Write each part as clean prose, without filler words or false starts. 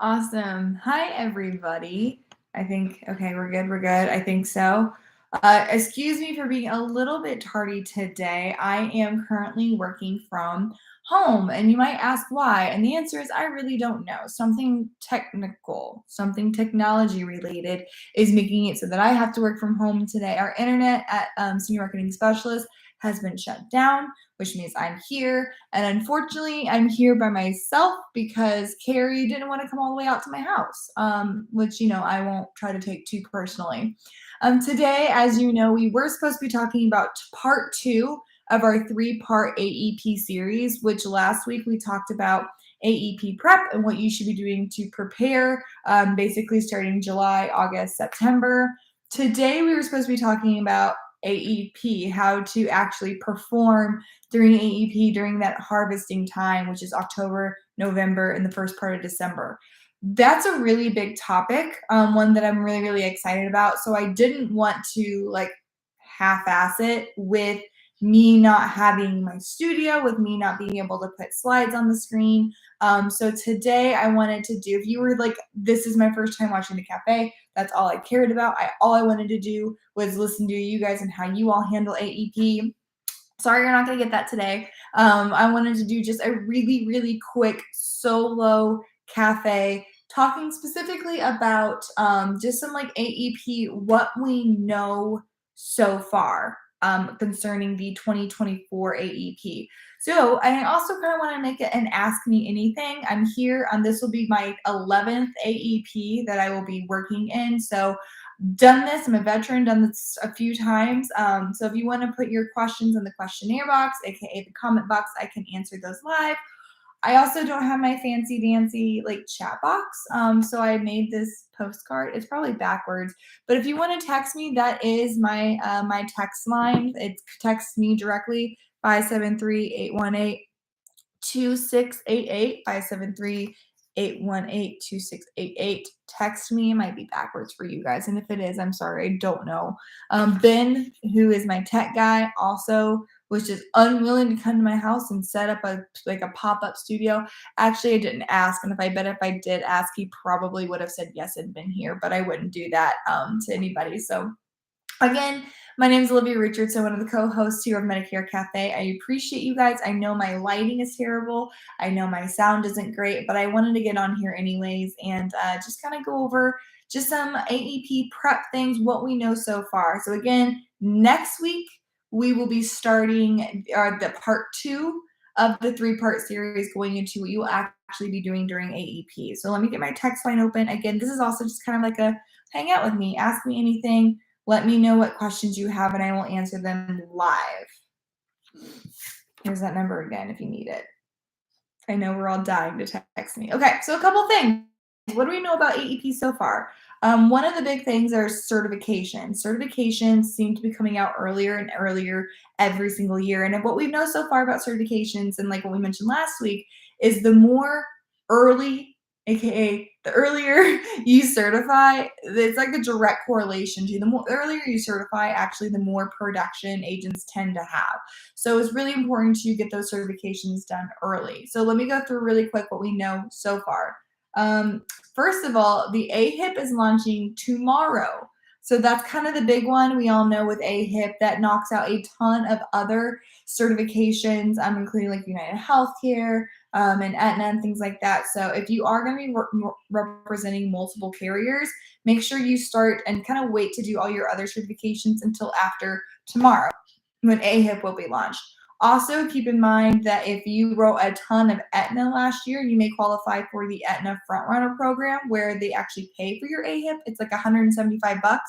Awesome. Hi, everybody. Okay, we're good. We're good. I think so. Excuse me for being a little bit tardy today. I am currently working from home, and you might ask why. And the answer is I really don't know. Something technical, something technology related is making it so that I have to work from home today. Our internet at Senior Marketing Specialist has been shut down, which means I'm here. And unfortunately, I'm here by myself because Carrie didn't want to come all the way out to my house, which, I won't try to take too personally. Today, as you know, we were supposed to be talking about part two of our three-part AEP series, which last week we talked about AEP Prep and what you should be doing to prepare, basically starting July, August, September. Today, we were supposed to be talking about AEP, how to actually perform during AEP during that harvesting time, which is October, November, and the first part of December. That's a really big topic, one that I'm really, really excited about. So I didn't want to half-ass it with me not having my studio, with me not being able to put slides on the screen. So today I wanted to do, if you were like, this is my first time watching the cafe, that's all I cared about. All I wanted to do was listen to you guys and how you all handle AEP. Sorry, you're not going to get that today. I wanted to do just a really, really quick solo cafe talking specifically about just some AEP, what we know so far concerning the 2024 AEP. So I also kind of want to make it an Ask Me Anything. I'm here. This will be my 11th AEP that I will be working in. So done this. I'm a veteran, done this a few times. So if you want to put your questions in the questionnaire box, aka the comment box, I can answer those live. I also don't have my fancy dancy chat box. So I made this postcard. It's probably backwards, but if you want to text me, that is my text line. It's text me directly 573-818-2688, 573-818-2688. Text me. It might be backwards for you guys, and if it is, I'm sorry, I don't know. Ben, who is my tech guy, also was just unwilling to come to my house and set up a pop-up studio. Actually, I didn't ask, and if I did ask, he probably would have said yes and been here, but I wouldn't do that to anybody. So again, my name is Olivia Richardson, one of the co-hosts here of Medicare Cafe. I appreciate you guys. I know my lighting is terrible. I know my sound isn't great, but I wanted to get on here anyways and just kind of go over just some AEP prep things, what we know so far. So again, next week, we will be starting the part two of the three-part series, going into what you will actually be doing during AEP. So let me get my text line open. Again, this is also just kind of like a hang out with me, ask me anything. Let me know what questions you have, and I will answer them live. Here's that number again if you need it. I know we're all dying to text me. Okay, so a couple things. What do we know about AEP so far? One of the big things are certifications. Certifications seem to be coming out earlier and earlier every single year. And what we know so far about certifications, and like what we mentioned last week, is the more early, aka the earlier you certify, it's like a direct correlation to the more earlier you certify, actually, the more production agents tend to have. So it's really important to get those certifications done early. So let me go through really quick what we know so far. First of all, the AHIP is launching tomorrow. So that's kind of the big one. We all know with AHIP that knocks out a ton of other certifications, including like United Healthcare and Aetna and things like that. So if you are going to be representing multiple carriers, make sure you start and kind of wait to do all your other certifications until after tomorrow when AHIP will be launched. Also, keep in mind that if you wrote a ton of Aetna last year, you may qualify for the Aetna Frontrunner program where they actually pay for your AHIP. It's like $175.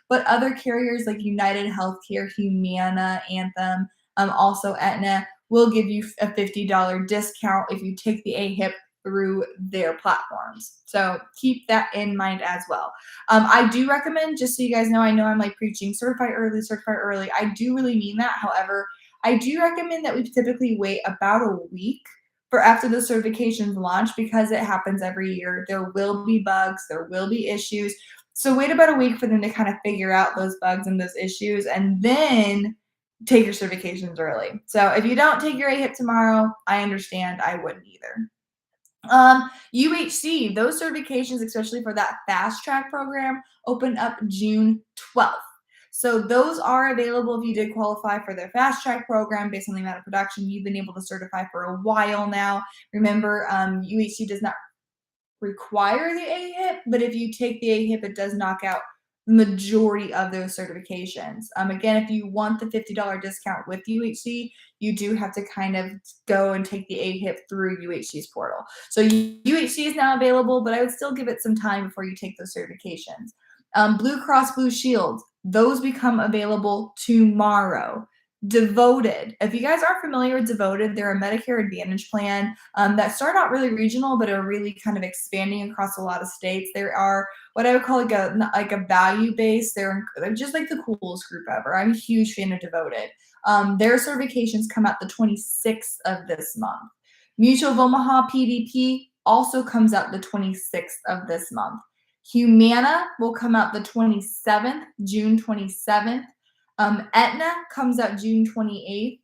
But other carriers like United Healthcare, Humana, Anthem, also Aetna, will give you a $50 discount if you take the AHIP through their platforms. So keep that in mind as well. I do recommend, just so you guys know, I know I'm like preaching certify early, certify early. I do really mean that. However, I do recommend that we typically wait about a week for after the certifications launch because it happens every year. There will be bugs, there will be issues. So wait about a week for them to kind of figure out those bugs and those issues, and then take your certifications early. So if you don't take your AHIP tomorrow, I understand. I wouldn't either. UHC, those certifications, especially for that fast track program, open up June 12th. So those are available if you did qualify for their fast track program based on the amount of production you've been able to certify for a while now. Remember, UHC does not require the AHIP, but if you take the AHIP, it does knock out majority of those certifications. Again, if you want the $50 discount with UHC, you do have to kind of go and take the AHIP through UHC's portal. So UHC is now available, but I would still give it some time before you take those certifications. Blue Cross Blue Shield, those become available tomorrow. Devoted. If you guys aren't familiar with Devoted, they're a Medicare Advantage plan that start out really regional, but are really kind of expanding across a lot of states. There are what I would call like a value base. They're just like the coolest group ever. I'm a huge fan of Devoted. Their certifications come out the 26th of this month. Mutual of Omaha PDP also comes out the 26th of this month. Humana will come out the 27th, June 27th. Aetna comes out June 28th.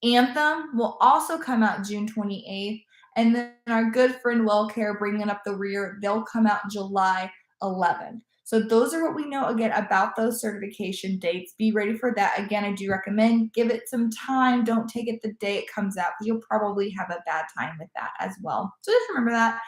Anthem will also come out June 28th. And then our good friend WellCare bringing up the rear, they'll come out July 11th. So those are what we know again about those certification dates. Be ready for that. Again, I do recommend give it some time. Don't take it the day it comes out because you'll probably have a bad time with that as well. So just remember that.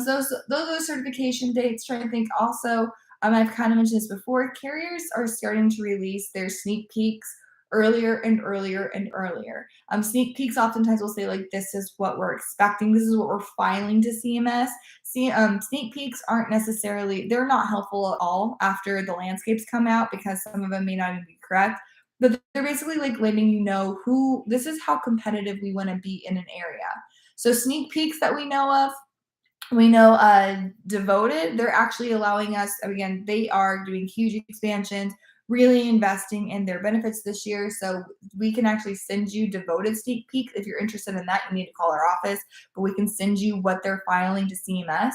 So those are certification dates. Try to think also. I've kind of mentioned this before. Carriers are starting to release their sneak peeks earlier and earlier and earlier. Sneak peeks oftentimes will say like, this is what we're expecting. This is what we're filing to CMS. Sneak peeks aren't necessarily, they're not helpful at all after the landscapes come out because some of them may not even be correct. But they're basically like letting you know this is how competitive we want to be in an area. So sneak peeks that we know of, we know Devoted, they're actually allowing us, again, they are doing huge expansions, really investing in their benefits this year. So we can actually send you Devoted sneak peeks. If you're interested in that, you need to call our office, but we can send you what they're filing to CMS.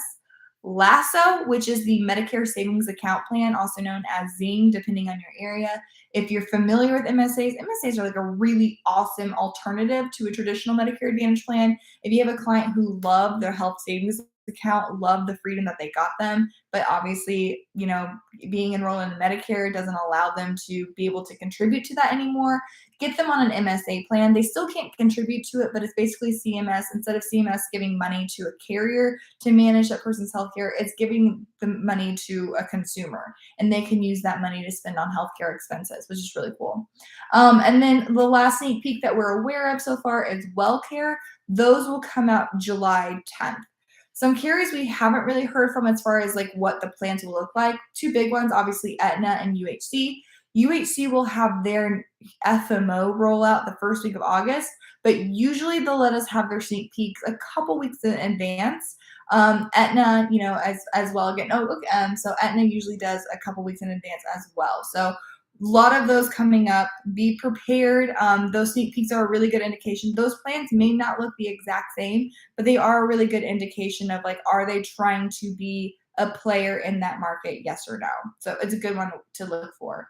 Lasso, which is the Medicare Savings Account Plan, also known as Zing, depending on your area. If you're familiar with MSAs are like a really awesome alternative to a traditional Medicare Advantage plan. If you have a client who loved their health savings account, love the freedom that they got them, but obviously, being enrolled in Medicare doesn't allow them to be able to contribute to that anymore. Get them on an MSA plan. They still can't contribute to it, but it's basically CMS. Instead of CMS giving money to a carrier to manage that person's healthcare, it's giving the money to a consumer, and they can use that money to spend on healthcare expenses, which is really cool. And then the last sneak peek that we're aware of so far is WellCare. Those will come out July 10th. Some carriers we haven't really heard from as far as like what the plans will look like. Two big ones, obviously Aetna and UHC. UHC will have their FMO rollout the first week of August, but usually they'll let us have their sneak peeks a couple weeks in advance. Aetna, as well again. So Aetna usually does a couple weeks in advance as well. So a lot of those coming up. Be prepared. Those sneak peeks are a really good indication. Those plans may not look the exact same, but they are a really good indication of like, are they trying to be a player in that market? Yes or no. So it's a good one to look for.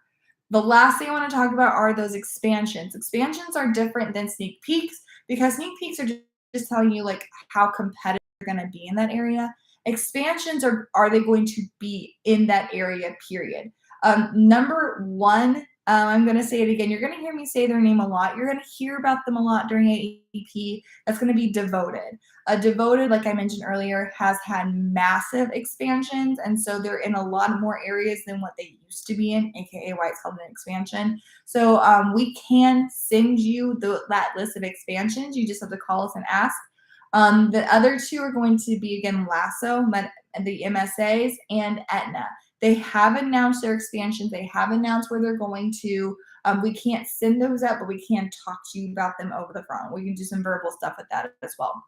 The last thing I want to talk about are those expansions. Expansions are different than sneak peeks because sneak peeks are just telling you like how competitive you're going to be in that area. Expansions are they going to be in that area, period. Number one, I'm going to say it again. You're going to hear me say their name a lot. You're going to hear about them a lot during AEP. That's going to be Devoted. Devoted, like I mentioned earlier, has had massive expansions, and so they're in a lot more areas than what they used to be in, aka why it's called an expansion. So we can send you that list of expansions. You just have to call us and ask. The other two are going to be, again, Lasso, the MSAs, and Aetna. They have announced their expansions. They have announced where they're going to. We can't send those out, but we can talk to you about them over the phone. We can do some verbal stuff with that as well.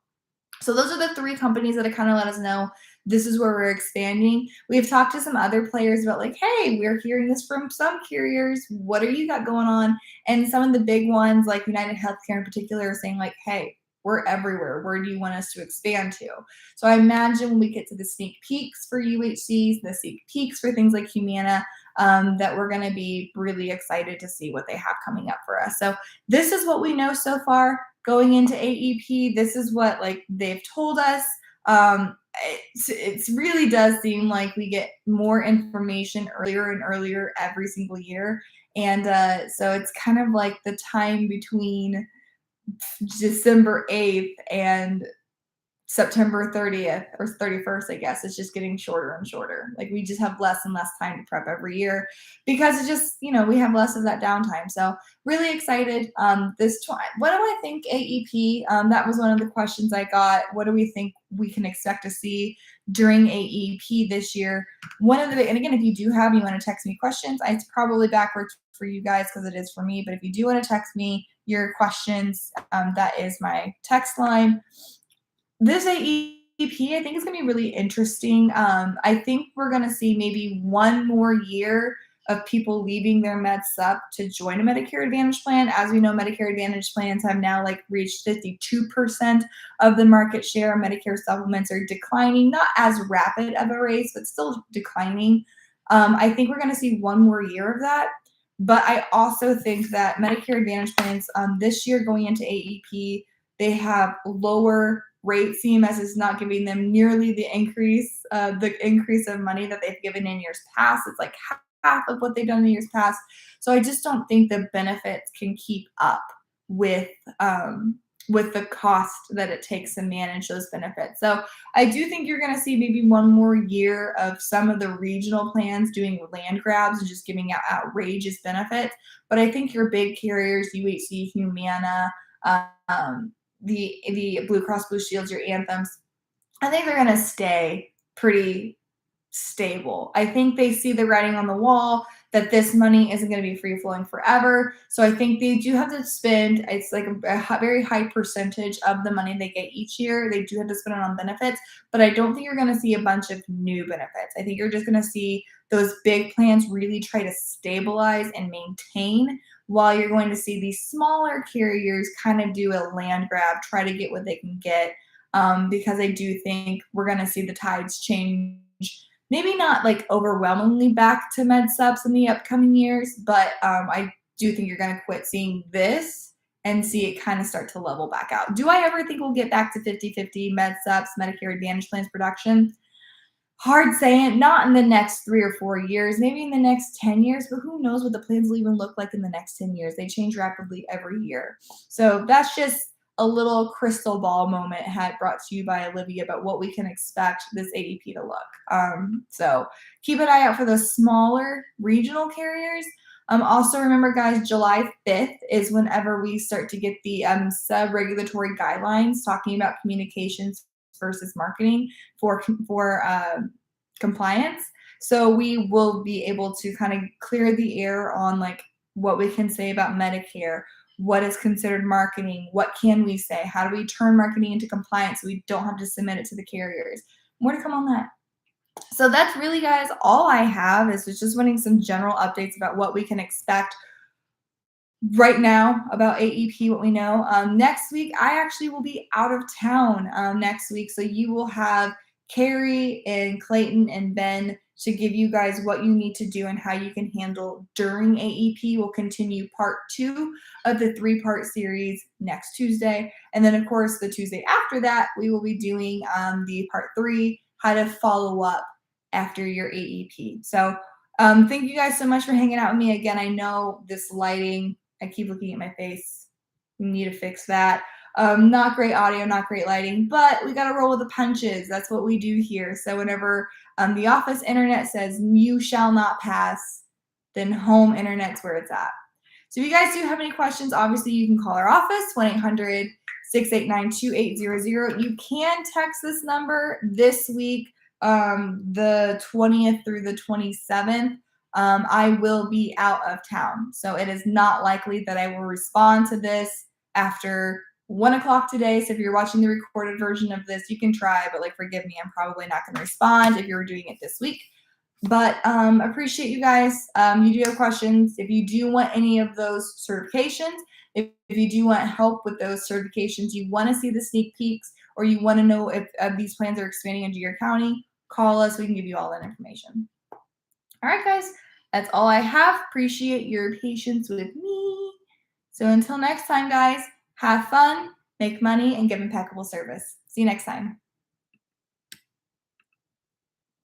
So those are the three companies that have kind of let us know this is where we're expanding. We've talked to some other players about like, hey, we're hearing this from some carriers. What are you got going on? And some of the big ones like United Healthcare in particular are saying like, hey, we're everywhere. Where do you want us to expand to? So I imagine when we get to the sneak peeks for UHCs, the sneak peeks for things like Humana, that we're going to be really excited to see what they have coming up for us. So this is what we know so far going into AEP. This is what like they've told us. It really does seem like we get more information earlier and earlier every single year. And so it's kind of like the time between December 8th and September 30th or 31st, I guess, it's just getting shorter and shorter. Like we just have less and less time to prep every year because it's just, we have less of that downtime. So really excited. What do I think AEP? That was one of the questions I got. What do we think we can expect to see during AEP this year? And again, if you want to text me questions, it's probably backwards for you guys because it is for me. But if you do want to text me your questions, that is my text line. This AEP, I think, is going to be really interesting. I think we're going to see maybe one more year of people leaving their med sup to join a Medicare Advantage plan. As we know, Medicare Advantage plans have now reached 52% of the market share. Medicare supplements are declining, not as rapid of a race, but still declining. I think we're going to see one more year of that. But I also think that Medicare Advantage plans this year going into AEP, they have lower rates. CMS is not giving them nearly the increase of money that they've given in years past. It's like half of what they've done in years past. So I just don't think the benefits can keep up with the cost that it takes to manage those benefits. So I do think you're going to see maybe one more year of some of the regional plans doing land grabs and just giving out outrageous benefits. But I think your big carriers, UHC, Humana, the Blue Cross Blue Shields, your Anthems, I think they're going to stay pretty stable. I think they see the writing on the wall that this money isn't going to be free flowing forever. So I think they do have to spend, it's like a very high percentage of the money they get each year. They do have to spend it on benefits, but I don't think you're going to see a bunch of new benefits. I think you're just going to see those big plans really try to stabilize and maintain, while you're going to see these smaller carriers kind of do a land grab, try to get what they can get. Because I do think we're going to see the tides change. Maybe not overwhelmingly back to med subs in the upcoming years, but I do think you're going to quit seeing this and see it kind of start to level back out. Do I ever think we'll get back to 50-50 med subs, Medicare Advantage plans production? Hard saying, not in the next 3 or 4 years, maybe in the next 10 years, but who knows what the plans will even look like in the next 10 years. They change rapidly every year. So that's just a little crystal ball moment brought to you by Olivia about what we can expect this AEP to look. So keep an eye out for those smaller regional carriers. Also remember, guys, July 5th is whenever we start to get the sub-regulatory guidelines talking about communications versus marketing for compliance. So we will be able to kind of clear the air on what we can say about Medicare, what is considered marketing, what can we say, how do we turn marketing into compliance so we don't have to submit it to the carriers. More to come on that. So that's really, guys, all I have is just wanting some general updates about what we can expect right now about AEP, what we know. Next week, I actually will be out of town next week. So you will have Carrie and Clayton and Ben to give you guys what you need to do and how you can handle during AEP. We'll continue part 2 of the 3-part series next Tuesday. And then, of course, the Tuesday after that, we will be doing the part 3, how to follow up after your AEP. So thank you guys so much for hanging out with me. Again, I know this lighting, I keep looking at my face. We need to fix that. Not great audio, not great lighting, but we got to roll with the punches. That's what we do here. So whenever the office internet says you shall not pass, then home internet's where it's at. So if you guys do have any questions, obviously you can call our office, 1-800-689-2800. You can text this number this week, the 20th through the 27th. I will be out of town, so it is not likely that I will respond to this after 1 o'clock today. So if you're watching the recorded version of this, you can try, but forgive me, I'm probably not going to respond if you're doing it this week. But appreciate you guys. You do have questions. If you do want any of those certifications, if you do want help with those certifications, you want to see the sneak peeks, or you want to know if these plans are expanding into your county, call us. We can give you all that information. All right, guys, that's all I have. Appreciate your patience with me. So until next time, guys, have fun, make money, and give impeccable service. See you next time.